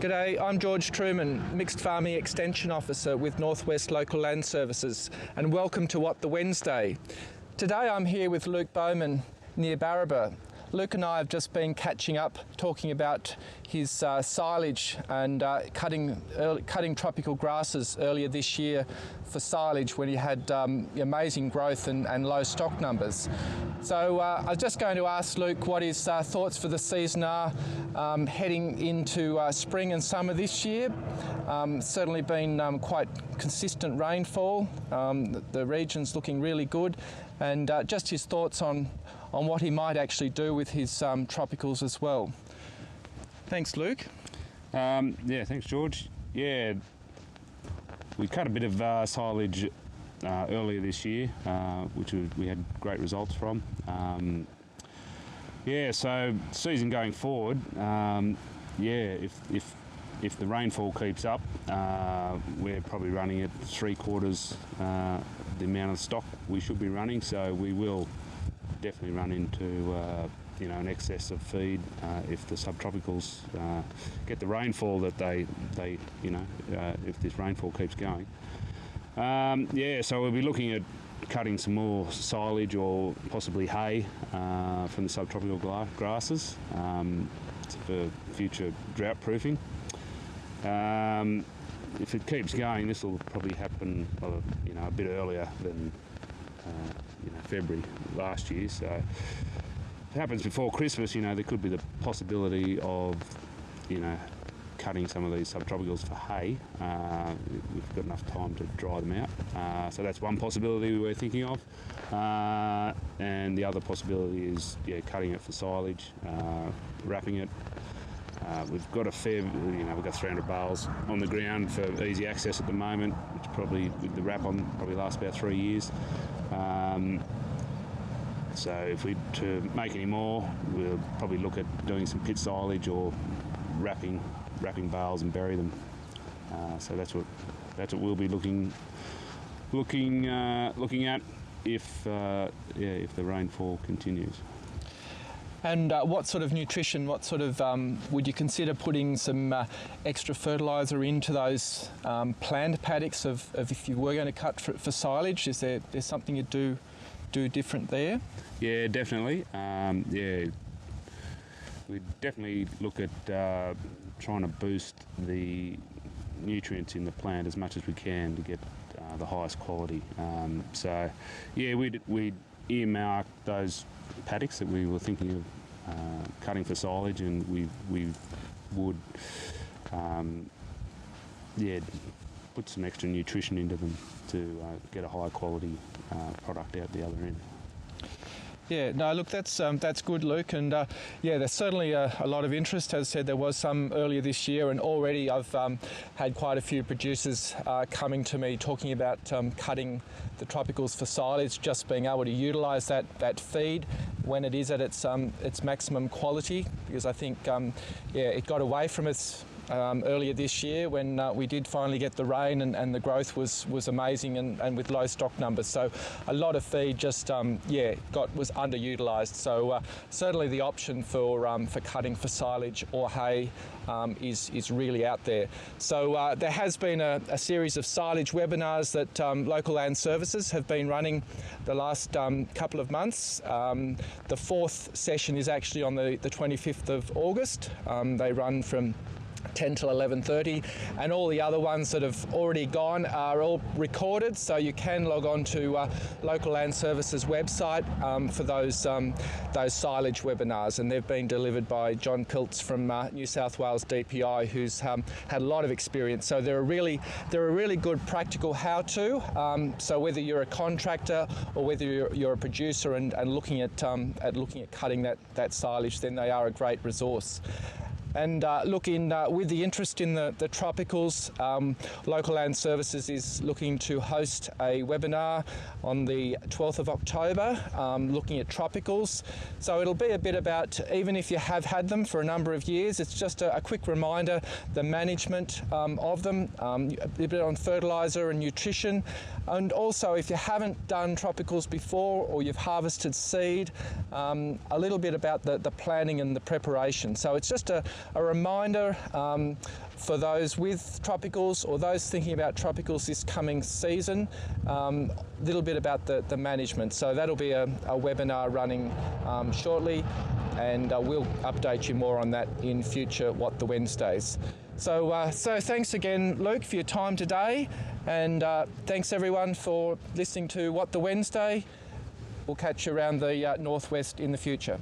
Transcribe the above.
G'day, I'm George Truman, Mixed Farming Extension Officer with Northwest Local Land Services, and welcome to What the Wednesday. Today I'm here with Luke Bowman near Barraba. Luke and I have just been catching up, talking about his silage and cutting tropical grasses earlier this year for silage when he had amazing growth and low stock numbers. So I was just going to ask Luke what his thoughts for the season are heading into spring and summer this year. Certainly been quite consistent rainfall. The region's looking really good, and just his thoughts on what he might actually do with his tropicals as well. Thanks, Luke. Yeah, thanks, George. Yeah, we cut a bit of silage earlier this year, which we had great results from. Yeah, so season going forward, yeah, if the rainfall keeps up, we're probably running at 3/4 the amount of stock we should be running. So we will definitely run into an excess of feed if the subtropicals get the rainfall that they if this rainfall keeps going. Yeah, so we'll be looking at cutting some more silage or possibly hay from the subtropical grasses for future drought proofing. If it keeps going, this will probably happen a bit earlier than February last year. So if it happens before Christmas, there could be the possibility of cutting some of these subtropicals for hay. We've got enough time to dry them out. So that's one possibility we're thinking of. And the other possibility is cutting it for silage, wrapping it. We've got we've got 300 bales on the ground for easy access at the moment, which probably, with the wrap on, probably lasts about 3 years. So if we to make any more, we'll probably look at doing some pit silage or wrapping bales and bury them. So that's what we'll be looking at if the rainfall continues. And what sort of nutrition, would you consider putting some extra fertilizer into those planned paddocks of if you were going to cut for silage? Is there something you'd do different there? Yeah, definitely. We'd definitely look at trying to boost the nutrients in the plant as much as we can to get the highest quality. So yeah, we'd earmark those paddocks that we were thinking of cutting for silage, and we would put some extra nutrition into them to get a high quality product out the other end. Yeah, no, look, that's good, Luke, and there's certainly a lot of interest. As I said, there was some earlier this year, and already I've had quite a few producers coming to me talking about cutting the tropicals for silage, just being able to utilise that feed when it is at its maximum quality, because I think it got away from us earlier this year when we did finally get the rain, and the growth was amazing and with low stock numbers. So a lot of feed just was underutilised. So certainly the option for cutting for silage or hay is really out there. So there has been a series of silage webinars that Local Land Services have been running the last couple of months. The fourth session is actually on the 25th of August. They run from 10 till 11:30, and all the other ones that have already gone are all recorded, so you can log on to Local Land Services website for those silage webinars, and they've been delivered by John Piltz from New South Wales DPI, who's had a lot of experience. So they're a really good practical how-to. So whether you're a contractor or whether you're a producer and looking at cutting that silage, then they are a great resource. And with the interest in the tropicals, Local Land Services is looking to host a webinar on the 12th of October, looking at tropicals. So it'll be a bit about, even if you have had them for a number of years, it's just a quick reminder, the management of them, a bit on fertilizer and nutrition, and also if you haven't done tropicals before or you've harvested seed, a little bit about the planning and the preparation. So it's just a a reminder for those with tropicals or those thinking about tropicals this coming season, a little bit about the management. So that'll be a webinar running shortly, and we'll update you more on that in future What the Wednesdays. So thanks again, Luke, for your time today, and thanks everyone for listening to What the Wednesday. We'll catch you around the northwest in the future.